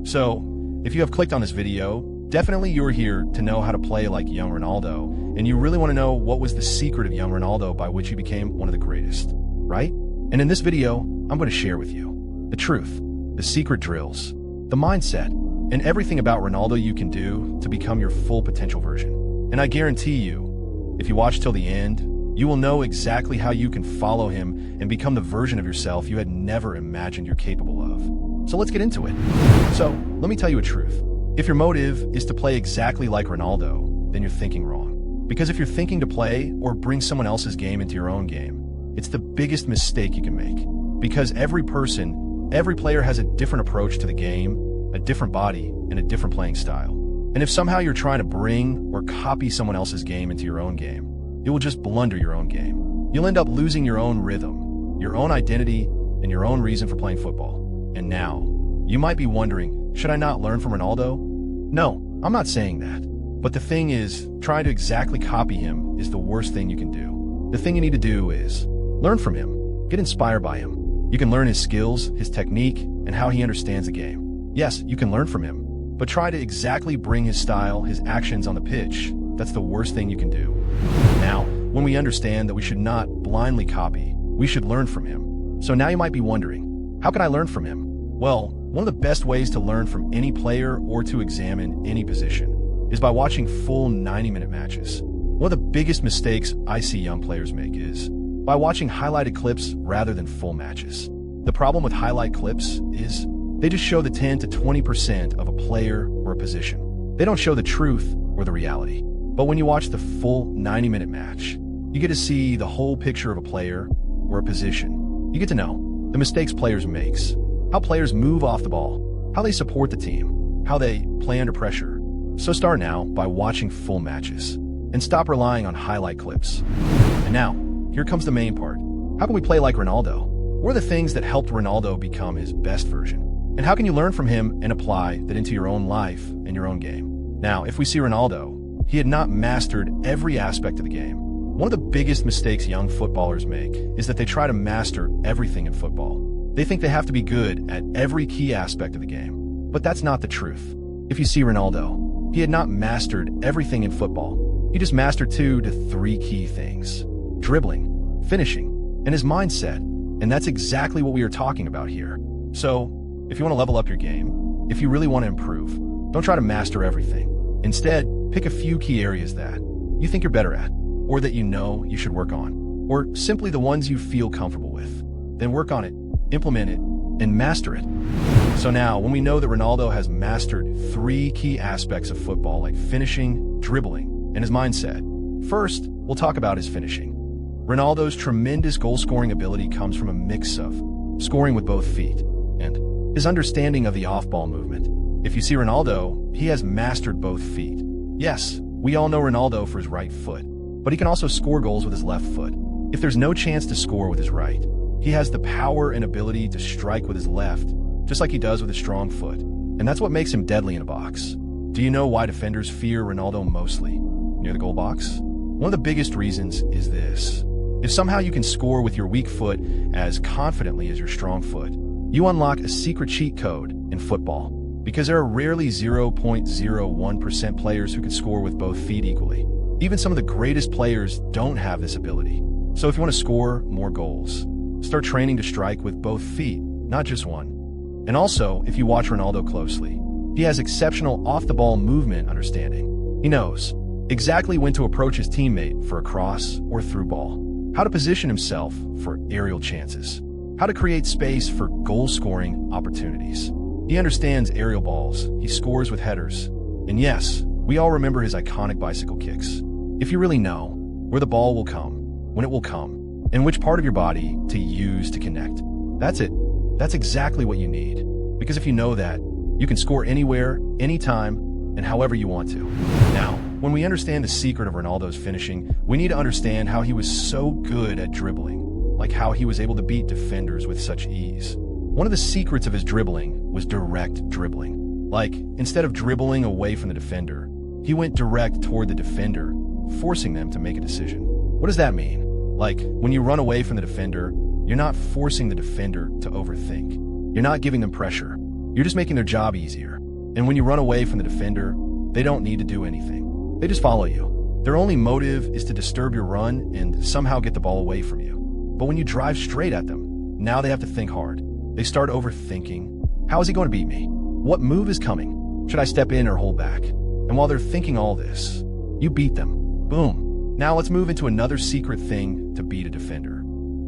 So, if you have clicked on this video, definitely you're here to know how to play like Young Ronaldo, and you really want to know what was the secret of Young Ronaldo by which he became one of the greatest, right? And in this video, I'm going to share with you the truth, the secret drills, the mindset, and everything about Ronaldo you can do to become your full potential version. And I guarantee you, if you watch till the end, you will know exactly how you can follow him and become the version of yourself you had never imagined you're capable of. So let's get into it. So, let me tell you a truth. If your motive is to play exactly like Ronaldo, then you're thinking wrong. Because if you're thinking to play or bring someone else's game into your own game, it's the biggest mistake you can make. Because every player has a different approach to the game, a different body, and a different playing style. And if somehow you're trying to bring or copy someone else's game into your own game, it will just blunder your own game. You'll end up losing your own rhythm, your own identity, and your own reason for playing football. And now, you might be wondering, should I not learn from Ronaldo? No, I'm not saying that. But the thing is, trying to exactly copy him is the worst thing you can do. The thing you need to do is learn from him, get inspired by him. You can learn his skills, his technique, and how he understands the game. Yes, you can learn from him, but try to exactly bring his style, his actions on the pitch. That's the worst thing you can do. Now, when we understand that we should not blindly copy, we should learn from him. So now you might be wondering, how can I learn from him? Well, one of the best ways to learn from any player or to examine any position is by watching full 90-minute matches. One of the biggest mistakes I see young players make is by watching highlighted clips rather than full matches. The problem with highlight clips is they just show the 10 to 20% of a player or a position. They don't show the truth or the reality. But when you watch the full 90-minute match, you get to see the whole picture of a player or a position. You get to know the mistakes players make, how players move off the ball, how they support the team, how they play under pressure. So start now by watching full matches and stop relying on highlight clips. And now, here comes the main part. How can we play like Ronaldo? What are the things that helped Ronaldo become his best version? And how can you learn from him and apply that into your own life and your own game? Now, if we see Ronaldo, he had not mastered every aspect of the game. One of the biggest mistakes young footballers make is that they try to master everything in football. They think they have to be good at every key aspect of the game. But that's not the truth. If you see Ronaldo, he had not mastered everything in football. He just mastered 2 to 3 key things: dribbling, finishing, and his mindset. And that's exactly what we are talking about here. So, if you want to level up your game, if you really want to improve, don't try to master everything. Instead, pick a few key areas that you think you're better at, or that you know you should work on, or simply the ones you feel comfortable with. Then work on it, implement it, and master it. So now, when we know that Ronaldo has mastered 3 key aspects of football like finishing, dribbling, and his mindset, first, we'll talk about his finishing. Ronaldo's tremendous goal-scoring ability comes from a mix of scoring with both feet and his understanding of the off-ball movement. If you see Ronaldo, he has mastered both feet. Yes, we all know Ronaldo for his right foot, but he can also score goals with his left foot. If there's no chance to score with his right, he has the power and ability to strike with his left, just like he does with his strong foot. And that's what makes him deadly in a box. Do you know why defenders fear Ronaldo mostly near the goal box? One of the biggest reasons is this. If somehow you can score with your weak foot as confidently as your strong foot, you unlock a secret cheat code in football. Because there are rarely 0.01% players who can score with both feet equally. Even some of the greatest players don't have this ability. So if you want to score more goals, start training to strike with both feet, not just one. And also, if you watch Ronaldo closely, he has exceptional off-the-ball movement understanding. He knows exactly when to approach his teammate for a cross or through ball, how to position himself for aerial chances, how to create space for goal-scoring opportunities. He understands aerial balls, he scores with headers, and yes, we all remember his iconic bicycle kicks. If you really know where the ball will come, when it will come, and which part of your body to use to connect, that's it. That's exactly what you need. Because if you know that, you can score anywhere, anytime, and however you want to. Now, when we understand the secret of Ronaldo's finishing, we need to understand how he was so good at dribbling, like how he was able to beat defenders with such ease. One of the secrets of his dribbling was direct dribbling. Like, instead of dribbling away from the defender, he went direct toward the defender, forcing them to make a decision. What does that mean? Like, when you run away from the defender, you're not forcing the defender to overthink. You're not giving them pressure. You're just making their job easier. And when you run away from the defender, they don't need to do anything. They just follow you. Their only motive is to disturb your run and somehow get the ball away from you. But when you drive straight at them, now they have to think hard. They start overthinking. How is he going to beat me? What move is coming? Should I step in or hold back? And while they're thinking all this, you beat them. Boom. Now let's move into another secret thing to beat a defender.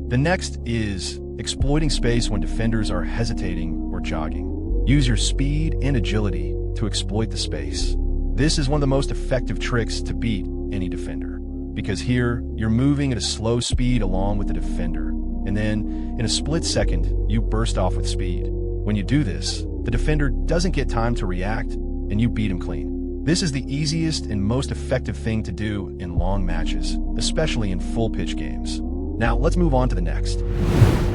The next is exploiting space when defenders are hesitating or jogging. Use your speed and agility to exploit the space. This is one of the most effective tricks to beat any defender, because here you're moving at a slow speed along with the defender, and then in a split second, you burst off with speed. When you do this, the defender doesn't get time to react, and you beat him clean. This is the easiest and most effective thing to do in long matches, especially in full pitch games. Now let's move on to the next.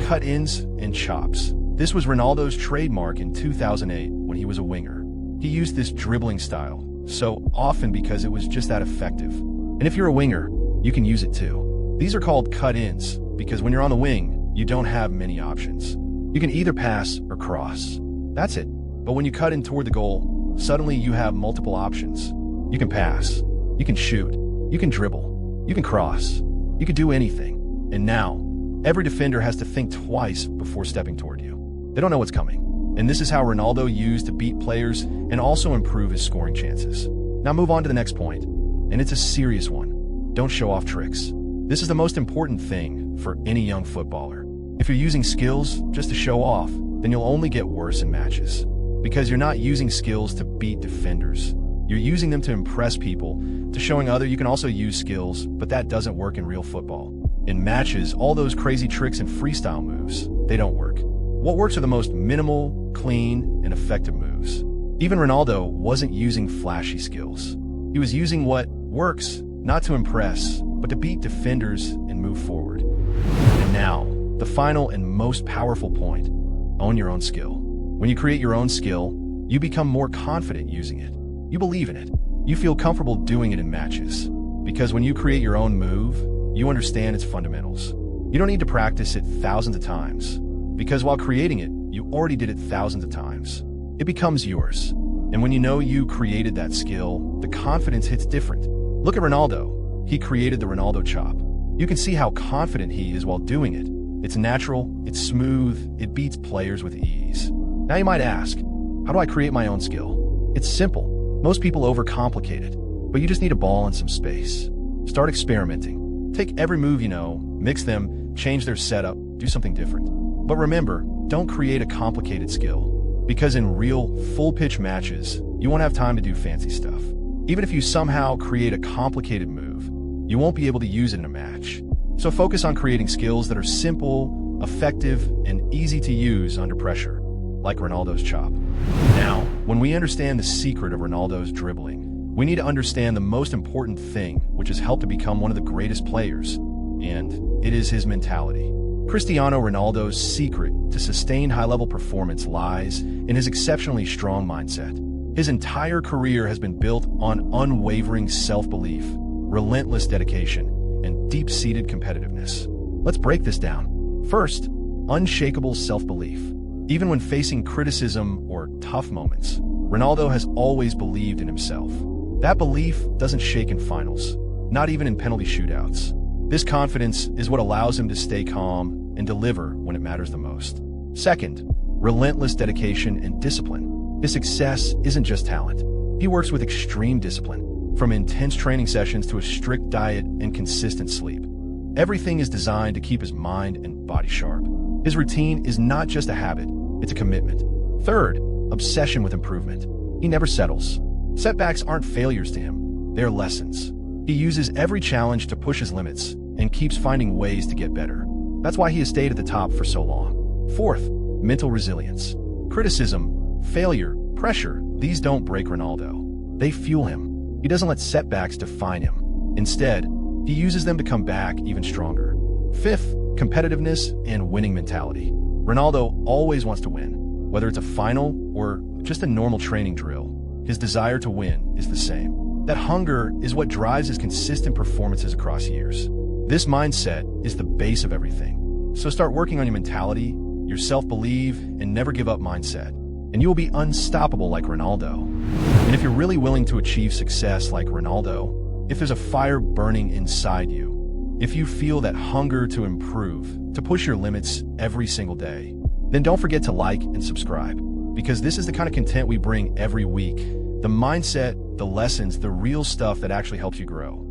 Cut-ins and chops. This was Ronaldo's trademark in 2008 when he was a winger. He used this dribbling style so often because it was just that effective. And if you're a winger, you can use it too. These are called cut-ins because when you're on the wing, you don't have many options. You can either pass or cross. That's it. But when you cut in toward the goal, suddenly you have multiple options. You can pass, you can shoot, you can dribble, you can cross, you can do anything. And now, every defender has to think twice before stepping toward you. They don't know what's coming. And this is how Ronaldo used to beat players and also improve his scoring chances. Now move on to the next point, and it's a serious one. Don't show off tricks. This is the most important thing for any young footballer. If you're using skills just to show off, then you'll only get worse in matches. Because you're not using skills to beat defenders. You're using them to impress people, to showing others you can also use skills, but that doesn't work in real football. In matches, all those crazy tricks and freestyle moves, they don't work. What works are the most minimal, clean, and effective moves. Even Ronaldo wasn't using flashy skills. He was using what works, not to impress, but to beat defenders and move forward. And now, the final and most powerful point, own your own skill. When you create your own skill, you become more confident using it. You believe in it. You feel comfortable doing it in matches. Because when you create your own move, you understand its fundamentals. You don't need to practice it thousands of times. Because while creating it, you already did it thousands of times. It becomes yours. And when you know you created that skill, the confidence hits different. Look at Ronaldo. He created the Ronaldo chop. You can see how confident he is while doing it. It's natural, it's smooth, it beats players with ease. Now you might ask, how do I create my own skill? It's simple. Most people overcomplicate it, but you just need a ball and some space. Start experimenting. Take every move you know, mix them, change their setup, do something different. But remember, don't create a complicated skill, because in real, full-pitch matches, you won't have time to do fancy stuff. Even if you somehow create a complicated move, you won't be able to use it in a match. So focus on creating skills that are simple, effective, and easy to use under pressure, like Ronaldo's chop. Now, when we understand the secret of Ronaldo's dribbling, we need to understand the most important thing, which has helped to become one of the greatest players, and it is his mentality. Cristiano Ronaldo's secret to sustained high-level performance lies in his exceptionally strong mindset. His entire career has been built on unwavering self-belief, relentless dedication, and deep-seated competitiveness. Let's break this down. First, unshakable self-belief. Even when facing criticism or tough moments, Ronaldo has always believed in himself. That belief doesn't shake in finals, not even in penalty shootouts. This confidence is what allows him to stay calm and deliver when it matters the most. Second, relentless dedication and discipline. His success isn't just talent. He works with extreme discipline, from intense training sessions to a strict diet and consistent sleep. Everything is designed to keep his mind and body sharp. His routine is not just a habit, it's a commitment. Third, obsession with improvement. He never settles. Setbacks aren't failures to him, they're lessons. He uses every challenge to push his limits and keeps finding ways to get better. That's why he has stayed at the top for so long. Fourth, mental resilience. Criticism, failure, pressure, these don't break Ronaldo. They fuel him. He doesn't let setbacks define him. Instead, he uses them to come back even stronger. Fifth, competitiveness and winning mentality. Ronaldo always wants to win, whether it's a final or just a normal training drill. His desire to win is the same. That hunger is what drives his consistent performances across years. This mindset is the base of everything. So start working on your mentality, your self-belief, and never give up mindset. and you will be unstoppable like Ronaldo. And if you're really willing to achieve success like Ronaldo, if there's a fire burning inside you, if you feel that hunger to improve, to push your limits every single day, then don't forget to like and subscribe, because this is the kind of content we bring every week. The mindset, the lessons, the real stuff that actually helps you grow.